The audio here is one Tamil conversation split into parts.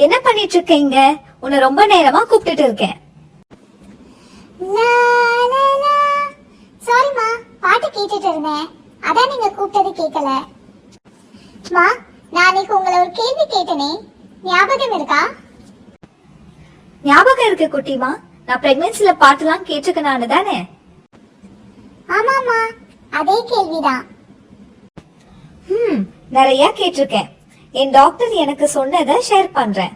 என்ன பண்ணிட்டு இருக்கீங்க? உன்னை ரொம்ப நேரமா கூப்பிட்டுட்டு இருக்கேன். சாரிமா, பாட்டு கேட்டுட்டு இருந்தேன், அதான் நீங்க கூப்பிட்டது கேட்கல. மா, நான் அன்னைக்கு உங்களை ஒரு கேள்வி கேட்டனே, ஞாபகம் இருக்கா? ஞாபகம் இருக்கு குட்டிமா. நான் பிரெக்னன்சில பாட்டுலாம் கேட்டிருக்கேன் தானே? ஆமாமா, அதே கேள்விதான். நிறைய கேட்டிருக்கேன். என் டாக்டர் எனக்கு சொன்னதை ஷேர் பண்றேன்.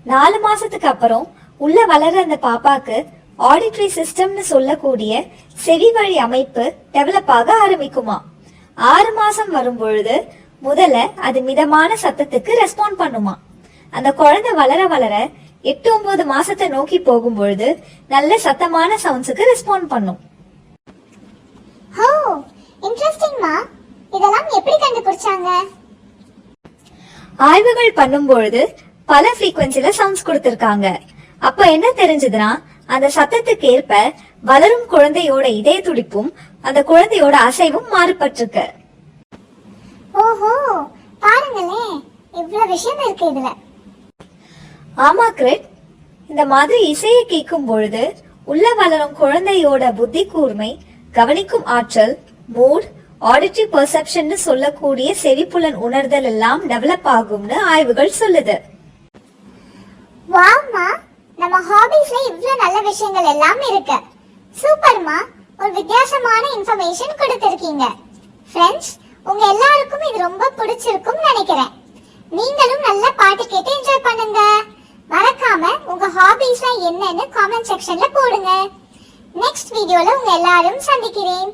4 மாசத்துக்கு அப்புறம் உள்ள வளர அந்த பாப்பாக்கு ஆடிட்டரி சிஸ்டம்னு சொல்லக்கூடிய செவி வழி அமைப்பு டெவலப் ஆக ஆரம்பிக்குமா. 6 மாசம் வரும் பொழுது முதல்ல அது மிதமான சத்தத்துக்கு ரெஸ்பாண்ட் பண்ணுமா. அந்த குழந்தை வளர வளர 8-9 மாசத்தை நோக்கி போகும் பொழுது நல்ல சத்தமான சவுண்ட்ஸுக்கு ரெஸ்பாண்ட் பண்ணும். ஓ, இன்ட்ரெஸ்டிங்மா. இதெல்லாம் எப்படி கண்டுபிடிச்சாங்க? ஆய்வுகள் பண்ணும் பொழுது பல ஃப்ரீக்வன்சில சவுண்ட்ஸ் கொடுத்திருக்காங்க. அப்ப என்ன தெரிஞ்சதுன்னா, அந்த சத்தத்துக்கு ஏற்ப வளரும் குழந்தையோட இதய துடிப்பும் அந்த குழந்தையோட அசைவும் மாறுபட்டிருக்கு. ஓஹோ, பாருங்களே, இவ்வளவு விஷயம் இருக்கு இதுல. ஆமா கிரிட், இந்த மாதிரி இசையை கேட்கும் பொழுது உள்ள வளரும் குழந்தையோட புத்தி கூர்மை, கவனிக்கும் ஆற்றல், மூட், ஆடிட்டரி பெர்செப்ஷன் சொல்லக்கூடிய செவிப்புலன் உணர்தல் எல்லாம் டெவலப் ஆகும்னு ஆய்வுகள் சொல்லுது. வாவ்மா, நம்ம ஹாபீஸ்ல இவ்வளவு நல்ல விஷயங்கள் எல்லாம் இருக்கு. சூப்பர்மா, ஒரு வித்தியாசமான இன்ஃபர்மேஷன் கொடுத்திருக்கீங்க. ஃப்ரெண்ட்ஸ், உங்க எல்லாருக்கும் இது ரொம்ப பிடிச்சிருக்கும் நினைக்கிறேன். நீங்களும் நல்ல பாட்டு கேட்டு என்ஜாய் பண்ணுங்க. மறக்காம உங்க ஹாபீஸ்லாம் என்னன்னு காமெண்ட் செக்ஷன்ல போடுங்க. நெக்ஸ்ட் வீடியோல உங்க எல்லாரும் சந்திக்கிறேன்.